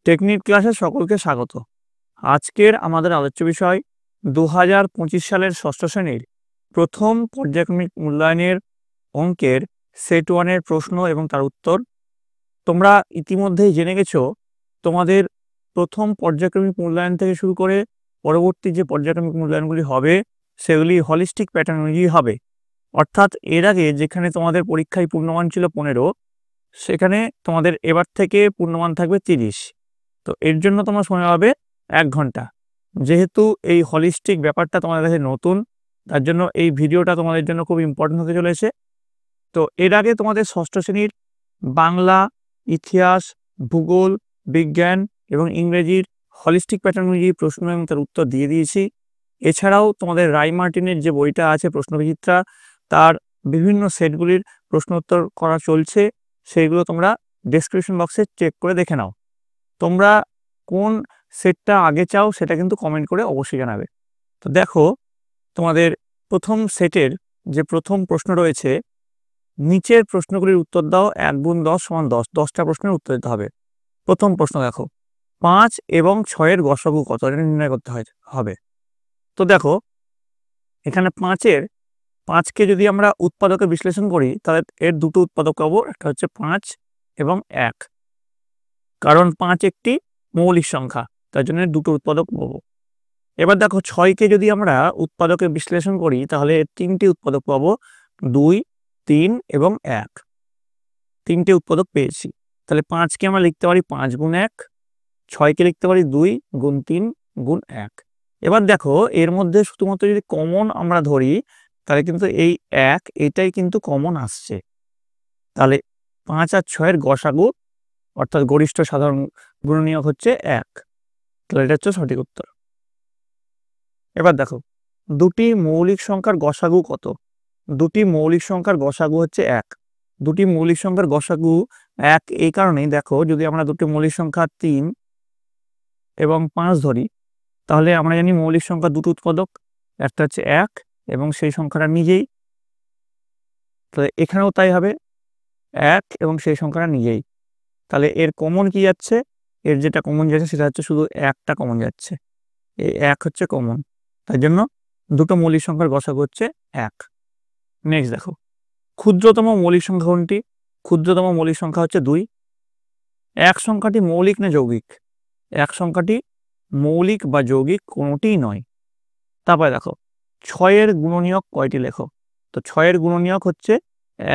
Technique ক্লাসে সকলকে স্বাগত। আজকের আমাদের আলোচ্য বিষয় 2025 সালের ষষ্ঠ শ্রেণীর প্রথম পর্যায়ক্রমিক মূল্যায়নের অঙ্কের সেট 1 এর প্রশ্ন এবং তার উত্তর। তোমরা ইতিমধ্যেই জেনে গেছো তোমাদের প্রথম পর্যায়ক্রমিক মূল্যায়ন থেকে শুরু করে পরবর্তী যে পর্যায়ক্রমিক মূল্যায়নগুলি হবে সেগুলি হলিস্টিক প্যাটার্ন অনুযায়ী হবে। অর্থাৎ এর আগে যেখানে তোমাদের পরীক্ষায় পূর্ণমান ছিল 15, সেখানে তোমাদের এবার থেকে পূর্ণমান থাকবে 30। তো এর জন্য তোমার সময় হবে 1 ঘন্টা। যেহেতু এই হলিস্টিক ব্যাপারটা তোমাদের কাছে নতুন, তার জন্য এই ভিডিওটা তোমাদের জন্য খুব ইম্পর্টেন্ট হতে চলেছে। তো এর আগে তোমাদের ষষ্ঠ শ্রেণীর বাংলা, ইতিহাস, ভূগোল, বিজ্ঞান এবং ইংরেজির হলিস্টিক প্যাটার্ন অনুযায়ী প্রশ্ন এবং তার উত্তর দিয়ে দিয়েছি। এছাড়াও তোমাদের রায় মার্টিনের যে বইটা আছে প্রশ্নবিচিত্রা, তার বিভিন্ন সেটগুলির প্রশ্ন উত্তর করা চলছে। সেইগুলো তোমরা ডেসক্রিপশন বক্সে চেক করে দেখে নাও। তোমরা কোন সেটটা আগে চাও সেটা কিন্তু কমেন্ট করে অবশ্যই জানাবে। তো দেখো, তোমাদের প্রথম সেটের যে প্রথম প্রশ্ন রয়েছে, নিচের প্রশ্নগুলির উত্তর দাও। 1 গুণ 10 সমান 10, 10টা প্রশ্নের উত্তর দিতে হবে। প্রথম প্রশ্ন দেখো, 5 এবং 6 এর গসাগু কত, এটা নির্ণয় করতে হবে। তো দেখো, এখানে 5কে যদি আমরা উৎপাদকে বিশ্লেষণ করি তাহলে এর দুটো উৎপাদক পাবো, একটা হচ্ছে 5 এবং 1। কারণ 5 একটি মৌলিক সংখ্যা, তার জন্য দুটো উৎপাদক পাবো। এবার দেখো, 6কে যদি আমরা উৎপাদকে বিশ্লেষণ করি তাহলে 3টি উৎপাদক পাবো, 2, 3 এবং 1। 3টে উৎপাদক পেয়েছি। তাহলে 5কে আমরা লিখতে পারি 5 গুণ 1, 6কে লিখতে পারি 2 গুণ 3 গুণ 1। এবার দেখো, এর মধ্যে শুধুমাত্র যদি কমন আমরা ধরি তাহলে কিন্তু এই 1 এটাই কিন্তু কমন আসছে। তাহলে 5 আর 6 এর গসাগু অর্থাৎ গরিষ্ঠ সাধারণ গুণনীয়ক হচ্ছে 1। তাহলে এটা হচ্ছে সঠিক উত্তর। এবার দেখো, দুটি মৌলিক সংখ্যার গসাগু কত? দুটি মৌলিক সংখ্যার গসাগু হচ্ছে 1। দুটি মৌলিক সংখ্যার গসাগু 1 এই কারণেই, দেখো যদি আমরা দুটি মৌলিক সংখ্যা 3 এবং 5 ধরি তাহলে আমরা জানি মৌলিক সংখ্যা দুটো উৎপাদক, একটা হচ্ছে 1 এবং সেই সংখ্যাটা নিজেই। তাহলে এখানেও তাই হবে, 1 এবং সেই সংখ্যাটা নিজেই। তাহলে এর কমন কি যাচ্ছে? এর যেটা কমন যাচ্ছে সেটা হচ্ছে শুধু 1টা কমন যাচ্ছে। এই 1 হচ্ছে কমন, তাই জন্য দুটো মৌলিক সংখ্যার গসাগু হচ্ছে 1। নেক্সট দেখো, ক্ষুদ্রতম মৌলিক সংখ্যা কোনটি? ক্ষুদ্রতম মৌলিক সংখ্যা হচ্ছে 2। 1 সংখ্যাটি মৌলিক না যৌগিক? 1 সংখ্যাটি মৌলিক বা যৌগিক কোনোটিই নয়। তারপরে দেখো, 6 এর গুণনীয়ক কয়টি লেখো? তো 6 এর গুণনীয়ক হচ্ছে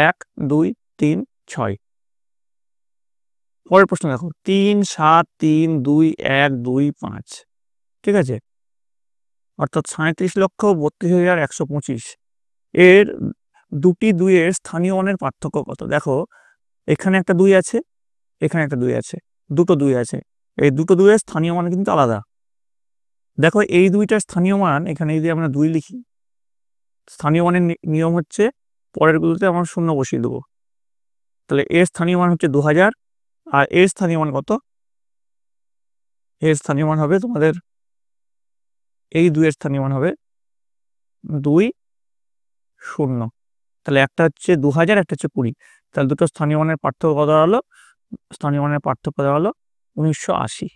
1, 2, 3, 6। পরের প্রশ্ন দেখো, 3, 7, 3, 2, 1, 2, 5। ঠিক আছে, অর্থাৎ 37,32,125। এর দুটি 2 এর স্থানীয় মানের পার্থক্য কত? দেখো, এখানে একটা 2 আছে, এখানে একটা 2 আছে, দুটো 2 আছে। এই দুটো 2 এর স্থানীয় মান কিন্তু আলাদা। দেখো, এই দুইটার স্থানীয় মান এখানে যদি আমরা 2 লিখি, স্থানীয় মানের নিয়ম হচ্ছে পরেরগুলোতে আমরা শূন্য বসিয়ে দেবো। তাহলে এর স্থানীয় মান হচ্ছে 2000, আর এর স্থানীয় মান কত? এর স্থানীয় মান হবে তোমাদের, এই 2 এর স্থানীয় মান হবে 2, 0। তাহলে একটা হচ্ছে 2000, একটা হচ্ছে 20। তাহলে দুটো স্থানীয় মানের পার্থক্য কত হলো? স্থানীয় মানের পার্থক্য হলো 1980।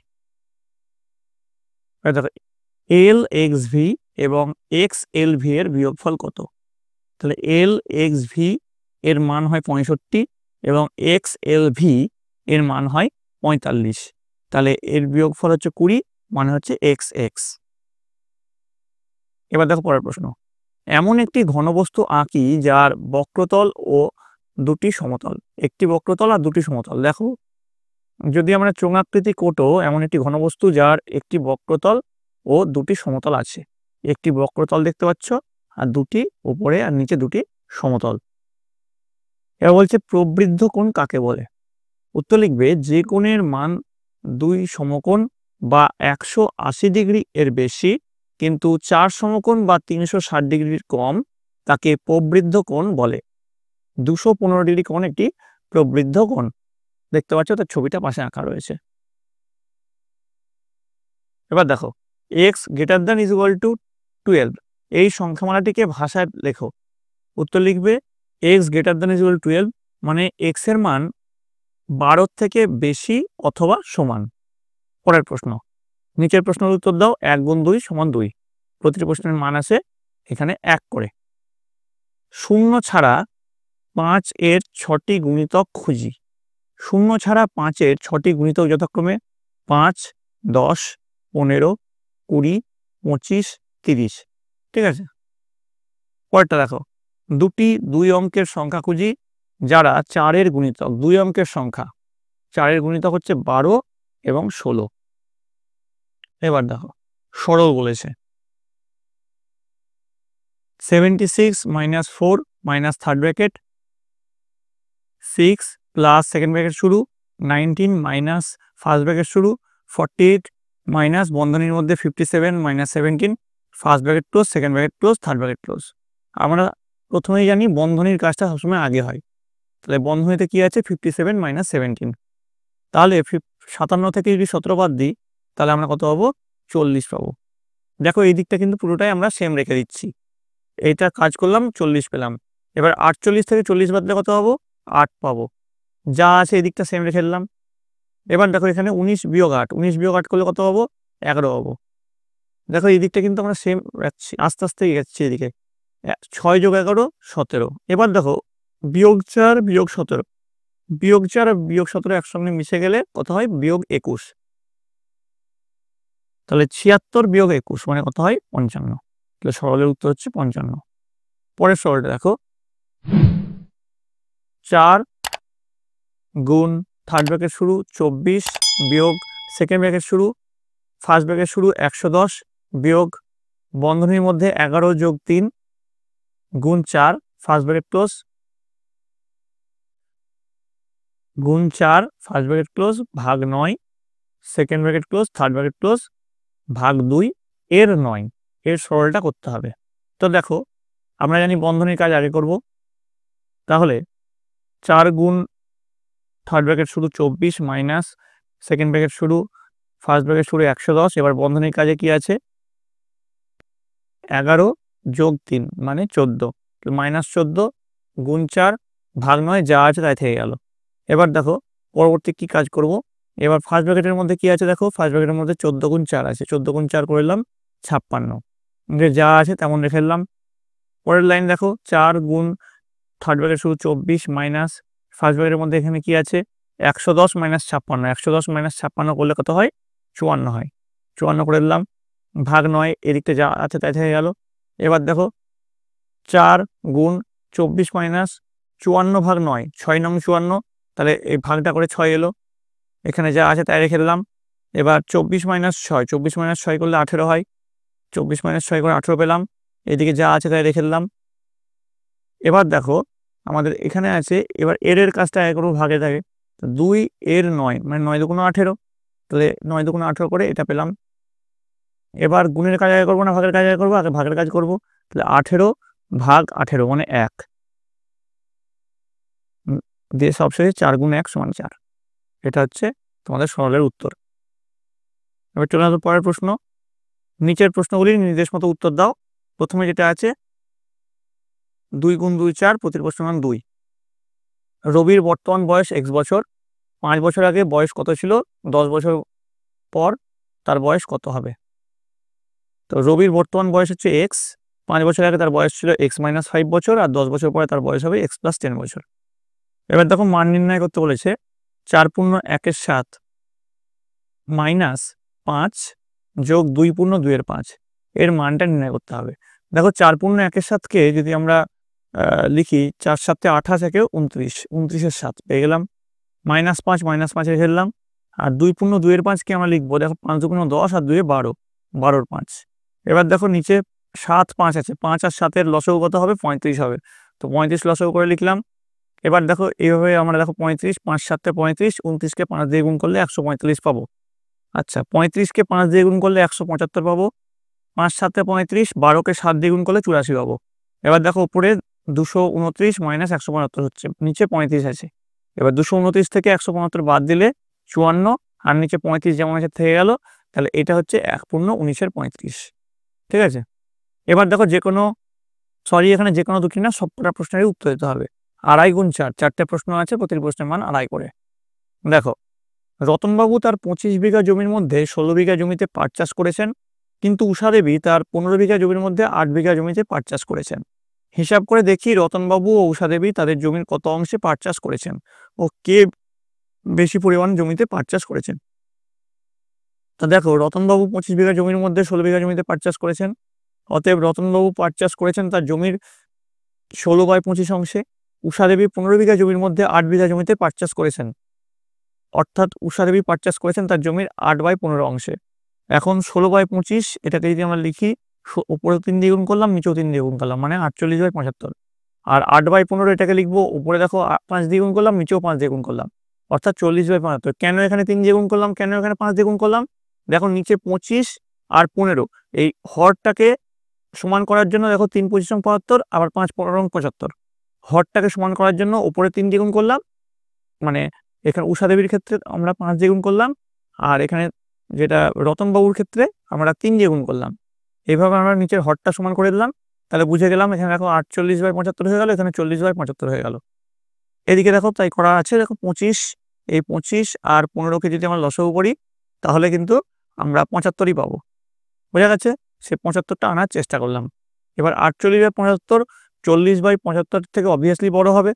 দেখো, LXV এবং XLV এর বিয়োগফল কত? তাহলে LXV এর মান হয় 65 এবং XLV এর মান হয় 45। তাহলে এর বিয়োগফল হচ্ছে 20, মানে হচ্ছে XX। এবার দেখো পরের প্রশ্ন, এমন একটি ঘনবস্তু আঁকি যার বক্রতল ও দুটি সমতল। একটি বক্রতল আর দুটি সমতল। দেখো, যদি আমরা চোঙাকৃতি কোটো এমন একটি ঘনবস্তু যার একটি বক্রতল ও দুটি সমতল আছে। একটি বক্রতল দেখতে পাচ্ছ আর দুটি উপরে আর নিচে দুটি সমতল। এবার বলছে প্রবৃদ্ধ কোণ কাকে বলে? উত্তর লিখবে, যে কোণের মান 2 সমকোণ বা 180 ডিগ্রি এর বেশি কিন্তু 4 সমকোণ বা 360 ডিগ্রির কম, তাকে প্রবৃদ্ধ কোণ বলে। 215 ডিগ্রি কোণ একটি প্রবৃদ্ধ কোণ। দেখতে পাচ্ছ, তার ছবিটা পাশে আঁকা রয়েছে। এবার দেখো, x > 12 এই সংখ্যামালাটিকে ভাষায় লেখো। উত্তর লিখবে, x > 12 মানে x এর মান 12 থেকে বেশি অথবা সমান। পরের প্রশ্ন, নিচের প্রশ্নের উত্তর দাও। 1 গুণ 2 সমান 2। প্রতিটি প্রশ্নের মান আছে এখানে 1 করে। শূন্য ছাড়া 5 এর 6টি গুণিতক খুঁজি। শূন্য ছাড়া 5 এর 6টি গুণিতক যথাক্রমে 5, 10, 15, 20, 25, 30। ঠিক আছে, পরেরটা দেখো, দুটি 2 অঙ্কের সংখ্যা খুঁজি যারা 4 এর গুণিতক। 2 অঙ্কের সংখ্যা, 4 এর গুণিতক হচ্ছে 12 এবং 16। এবার দেখো সরল বলেছে, 76 minus 4 minus third bracket 6 plus second bracket শুরু 19 মাইনাস ফার্স্ট ব্র্যাকেট শুরু 48 মাইনাস বন্ধনীর মধ্যে 57 minus 17 first bracket close second bracket close third bracket close. আমরা প্রথমেই জানি বন্ধনীর কাজটা সবসময় আগে হয়, তাহলে বন্ধনীতে কি আছে 57 মাইনাস 17, তাহলে 57 থেকে যদি 17 বাদ দিই তাহলে আমরা কত পাবো 40 পাবো। দেখো এই দিকটা কিন্তু পুরোটাই আমরা সেম রেখে দিচ্ছি, এইটা কাজ করলাম 40 পেলাম। এবার 48 থেকে 40 বাদ দিলে কত পাবো 8 পাবো, যা আছে এই দিকটা সেম রেখে দিলাম। এবার দেখো এখানে 19 বিয়োগ 8, 19 বিয়োগ 8 করলে কত পাবো 11 পাবো। দেখো এই দিকটা কিন্তু আমরা সেম রাখছি, আস্তে আস্তে যাচ্ছি এদিকে। 6 যোগ 11 17। এবার দেখো বিয়োগ 4 বিয়োগ 17, বিয়োগ 4 আর বিয়োগ 17 একসঙ্গে মিশে গেলে কত হয় বিয়োগ 21। তাহলে 76 বিয়োগ 21 মানে কত হয় 55। তাহলে সরলের উত্তর হচ্ছে 55। পরের সরলটা দেখো, 4 গুণ থার্ড ব্র্যাকেট শুরু 24 বিয়োগ সেকেন্ড ব্র্যাকেট শুরু ফার্স্ট ব্র্যাকেট শুরু 110 বিয়োগ বন্ধনীর মধ্যে 11 যোগ 3 গুণ 4 ফার্স্ট ব্র্যাকেট ক্লোজ গুণ 4 ফার্স্ট ব্র্যাকেট ক্লোজ ভাগ 9 second bracket close third bracket close ভাগ 2 এর 9। এর সরলটা করতে হবে। তো দেখো আমরা জানি বন্ধনীর কাজ আগে করব, তাহলে 4 গুণ থার্ড ব্র্যাকেট শুরু 24 মাইনাস সেকেন্ড ব্র্যাকেট শুরু ফার্স্ট ব্র্যাকেট শুরু 110। এবার বন্ধনীর কাজে কি আছে 11 যোগ 3 মানে 14, মাইনাস 14 গুণ 4 ভাগ 9 যা আছে তাই থেকে গেল। এবার দেখো পরবর্তী কি কাজ করব, এবার ফার্স্ট ব্র্যাকেটের মধ্যে কি আছে দেখো, ফার্স্ট ব্র্যাকেটের মধ্যে 14 গুণ 4 আছে, 14 গুণ 4 করলাম 56, যা আছে তেমন রেখে দিলাম। পরের লাইন দেখো 4 গুণ থার্ড ব্র্যাকেট শুরু 24 মাইনাস ফার্স্ট ব্র্যাকেটের মধ্যে এখানে কি আছে 110 মাইনাস 56, 110 মাইনাস 56 করলে কত হয় 54 হয়, 54 করে দিলাম ভাগ 9 এদিকটা যা আছে তাই থেকে গেল। এবার দেখো 4 গুণ 24 মাইনাস 54 ভাগ 9 6 নং 54, তাহলে এই ভাগটা করে 6 এলো, এখানে যা আছে তাই রেখে দিলাম। এবার 24 মাইনাস 6, 24 মাইনাস 6 করলে 18 হয়, 24 মাইনাস 6 করে 18 পেলাম, এদিকে যা আছে তাই রেখে দিলাম। এবার দেখো আমাদের এখানে আছে, এবার এর কাজটা আগে করবো ভাগে থাকে, 2 এর 9 মানে 9 দুগুণ 18, তাহলে 9 দুগুণ 18 করে এটা পেলাম। এবার গুণের কাজ আগে করবো না ভাগের কাজ আগে করবো, আগে ভাগের কাজ করবো, তাহলে 18 ভাগ 18 মানে 1 দিয়ে সবশেষে 4 গুণ 1 সমান 4। এটা হচ্ছে তোমাদের সরলের উত্তর। এবার চলে আসবো পরের প্রশ্ন, নিচের প্রশ্নগুলির নির্দেশ মতো উত্তর দাও। প্রথমে যেটা আছে 2 গুণ 2 4, প্রতির প্রশ্ন মান 2। রবির বর্তমান বয়স x বছর, 5 বছর আগে বয়স কত ছিল, 10 বছর পর তার বয়স কত হবে। তো রবির বর্তমান বয়স হচ্ছে x, 5 বছর আগে তার বয়স ছিল x মাইনাস 5 বছর, আর 10 বছর পরে তার বয়স হবে x প্লাস 10 বছর। এবার দেখো মান নির্ণয় করতে বলেছে, 4 পূর্ণ 1 7 মাইনাস 5 যোগ 2 পূর্ণ 2 5, এর মানটা নির্ণয় করতে হবে। দেখো 4 পূর্ণ 1 7কে যদি আমরা লিখি 4 7 28 একে 29, 29 7 পেয়ে গেলাম, মাইনাস 5 রেখে দিলাম, আর 2 পূর্ণ 2 5কে আমরা লিখবো, দেখো 5 2 10 আর 2 12, 12 5। এবার দেখো নিচে 7 5 আছে, 5 আর 7-এর লসাগু কত হবে 35 হবে, তো 35 লসাগু করে লিখলাম। এবার দেখো এইভাবে আমরা দেখো 35 5 7 35, 29কে 5 দিয়ে গুণ করলে 145 পাবো। আচ্ছা 35কে 5 দিয়ে গুণ করলে 175 পাবো, 5 7 35, 12কে 7 দিয়ে গুণ করলে 84 পাবো। এবার দেখো উপরে 229 মাইনাস 175 হচ্ছে, নিচে 35 আছে। এবার 229 থেকে 175 বাদ দিলে 54, আর নিচে 35 যেমন আছে থেকে গেল, তাহলে এটা হচ্ছে 1 পূর্ণ 19 35। ঠিক আছে, এবার দেখো এখানে যে কোনো দুটি না সবকটা প্রশ্নেরই উত্তর দিতে হবে। 2.5 গুণ 4, 4টে প্রশ্ন আছে, প্রতিটি প্রশ্নের মান 2.5 করে। দেখো রতনবাবু তার 25 বিঘা জমির মধ্যে 16 বিঘা জমিতে পাট চাষ করেছেন, কিন্তু উষা দেবী তার 15 বিঘা জমির মধ্যে 8 বিঘা জমিতে পাট চাষ করেছেন। হিসাব করে দেখি রতনবাবু ও উষা দেবী তাদের জমির কত অংশে পাট চাষ করেছেন ও কে বেশি পরিমাণ জমিতে পাট চাষ করেছেন। তা দেখো, রতনবাবু 25 বিঘা জমির মধ্যে 16 বিঘা জমিতে পাট চাষ করেছেন, অতএব রতনবাবু পাট চাষ করেছেন তার জমির 16/25 অংশে। উষা দেবী 15 বিঘা জমির মধ্যে 8 বিঘা জমিতে পাট চাষ করেছেন, অর্থাৎ উষা দেবী পাট চাষ করেছেন তার জমির 8/15 অংশে। এখন 16/25 এটাকে যদি আমরা লিখি, উপরে 3 দিয়ে গুণ করলাম, নিচেও 3 দিয়ে গুণ করলাম, মানে 48/75। আর 8/15 এটাকে লিখবো, উপরে দেখো 5 দিয়ে গুণ করলাম, নিচেও 5 দিয়ে গুণ করলাম, অর্থাৎ 40/75। কেন এখানে 3 দিয়ে গুণ করলাম, কেন এখানে 5 দিয়ে গুণ করলাম? দেখো, নিচে 25 আর 15, এই হরটাকে সমান করার জন্য দেখো 3 25 75, আবার 5 15 75, হরটাকে সমান করার জন্য উপরে 3 দিয়ে গুণ করলাম, মানে এখানে উষা দেবীর ক্ষেত্রে আমরা 5 দিয়ে গুণ করলাম, আর এখানে যেটা রতনবাবুর ক্ষেত্রে আমরা 3 দিয়ে গুণ করলাম। এইভাবে আমরা নিচের হরটা সমান করে দিলাম, তাহলে বুঝে গেলাম এখানে দেখো 48/75 হয়ে গেল, এখানে 40/75 হয়ে গেল। এদিকে দেখো তাই করা আছে, দেখো 25, এই 25 আর 15কে যদি আমরা লসাগু করি তাহলে কিন্তু আমরা 75ই পাবো। বোঝা গেছে? সে 75টা আনার চেষ্টা করলাম। এবার 48/75 40/75 থেকে অবভিয়াসলি বড় হবে,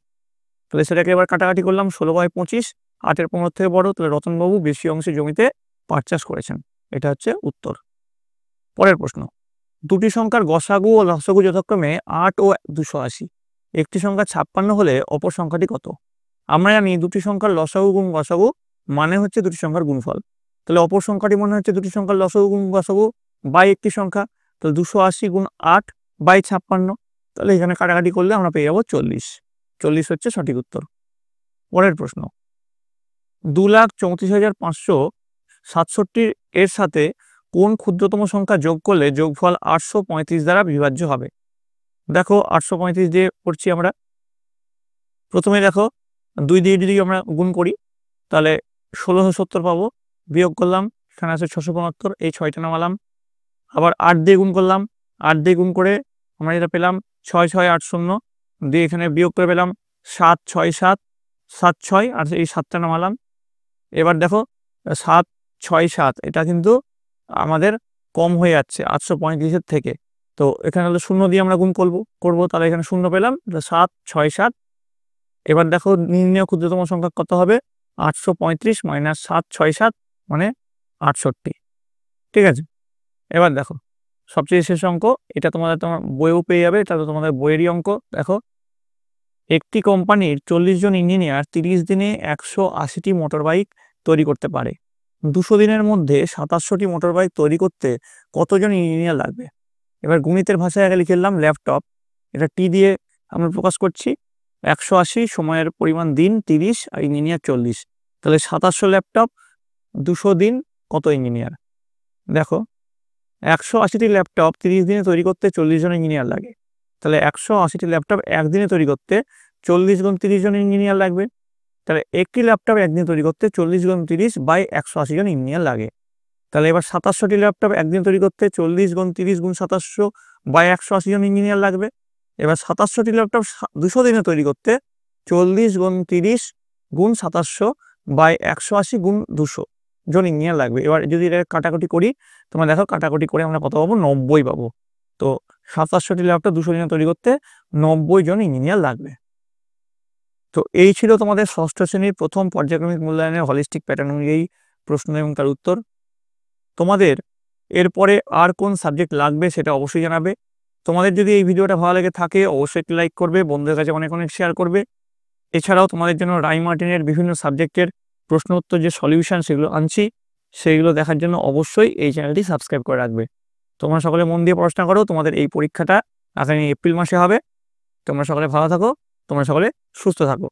তাহলে সেটাকে এবার কাটাকাটি করলাম, 16/25 8-এর 15 থেকে বড়, তাহলে রতনবাবু বেশি অংশে জমিতে পাট চাষ করেছেন। এটা হচ্ছে উত্তর। পরের প্রশ্ন, দুটি সংখ্যার গসাগু ও লসাগু যথাক্রমে 8 ও 280। একটি সংখ্যা 56 হলে অপর সংখ্যাটি কত? আমরা জানি দুটি সংখ্যার লসাগু গুণ গসাগু মানে হচ্ছে দুটি সংখ্যার গুণফল, তাহলে অপর সংখ্যাটি মনে হচ্ছে দুটি সংখ্যার লসাগু গুণ গসাগু বাই একটি সংখ্যা, তাহলে 280 গুণ 8 বাই 56, তাহলে এখানে কাটাকাটি করলে আমরা পেয়ে যাবো 40। 40 হচ্ছে সঠিক উত্তর। পরের প্রশ্ন, 2,34,567 এর সাথে কোন ক্ষুদ্রতম সংখ্যা যোগ করলে যোগফল 835 দ্বারা বিভাজ্য হবে? দেখো, 835 দিয়ে করছি আমরা। প্রথমে দেখো 2 দিয়ে যদি আমরা গুণ করি তাহলে 1670 পাবো, বিয়োগ করলাম, এখানে আছে 675, এই 6টা নামালাম, আবার 8 দিয়ে গুণ করলাম, 8 দিয়ে গুণ করে আমরা যেটা পেলাম 6680 দিয়ে এখানে বিয়োগ করে পেলাম 767 76, আর এই 7টা নামালাম। এবার দেখো 767 এটা কিন্তু আমাদের কম হয়ে যাচ্ছে 835-এর থেকে, তো এখানে হলো 0 দিয়ে আমরা গুণ করবো, তাহলে এখানে 0 পেলাম, 767। এবার দেখো নির্ণেয় ক্ষুদ্রতম সংখ্যা কত হবে? 835 - 767 মানে 68। ঠিক আছে, এবার দেখো সবচেয়ে শেষ অঙ্ক, এটা তোমার বইয়েও পেয়ে যাবে, এটা তো তোমাদের বইয়েরই অঙ্ক। দেখো, একটি কোম্পানির 40 জন ইঞ্জিনিয়ার 30 দিনে 180টি মোটর বাইক তৈরি করতে পারে। 200 দিনের মধ্যে 27টি মোটর বাইক তৈরি করতে কতজন ইঞ্জিনিয়ার লাগবে? এবার গণিতের ভাষায় আগে লিখে নিলাম ল্যাপটপ, এটা টি দিয়ে আমরা প্রকাশ করছি, 180 সময়ের পরিমাণ দিন 30 আর ইঞ্জিনিয়ার 40, তাহলে 2700 ল্যাপটপ, 200 দিন, কত ইঞ্জিনিয়ার? দেখো, 180টি ল্যাপটপ 30 দিনে তৈরি করতে 40 জন ইঞ্জিনিয়ার লাগে, তাহলে 180টি ল্যাপটপ একদিনে তৈরি করতে 40 গুণ 30 জন ইঞ্জিনিয়ার লাগবে, তাহলে একটি ল্যাপটপ একদিন তৈরি করতে 40 গুণ 30 বাই 180 জন ইঞ্জিনিয়ার লাগে। তাহলে এবার 2700টি ল্যাপটপ একদিন তৈরি করতে 40 গুণ 30 গুণ 2700 বাই 180 জন ইঞ্জিনিয়ার লাগবে। এবার 2700টি ল্যাপটপ 200 দিনে তৈরি করতে 40 গুণ 30 গুণ 2700 বাই 180 গুণ 200 জন ইঞ্জিনিয়ার লাগবে। এবার যদি এটা কাটাকুটি করি, তোমরা দেখো কাটাকুটি করে আমরা কত পাবো? 90 পাবো। তো 2700টি ল্যাপটপ 200 দিনে তৈরি করতে 90 জন ইঞ্জিনিয়ার লাগবে। তো এই ছিল তোমাদের ষষ্ঠ শ্রেণীর প্রথম পর্যায়ক্রমিক মূল্যায়নের হলিস্টিক প্যাটার্ন অনুযায়ী প্রশ্ন এবং তার উত্তর। তোমাদের এরপরে আর কোন সাবজেক্ট লাগবে সেটা অবশ্যই জানাবে। তোমাদের যদি এই ভিডিওটা ভালো লেগে থাকে অবশ্যই একটি লাইক করবে, বন্ধুদের কাছে অনেক অনেক শেয়ার করবে। এছাড়াও তোমাদের জন্য রাই মার্টিনের বিভিন্ন সাবজেক্টের প্রশ্ন উত্তর যে সলিউশন সেগুলো আনছি, সেইগুলো দেখার জন্য অবশ্যই এই চ্যানেলটি সাবস্ক্রাইব করে রাখবে। তোমরা সকলে মন দিয়ে পড়াশোনা করো, তোমাদের এই পরীক্ষাটা আগামী এপ্রিল মাসে হবে। তোমরা সকলে ভালো থাকো, তোমরা সকলে সুস্থ থাকো।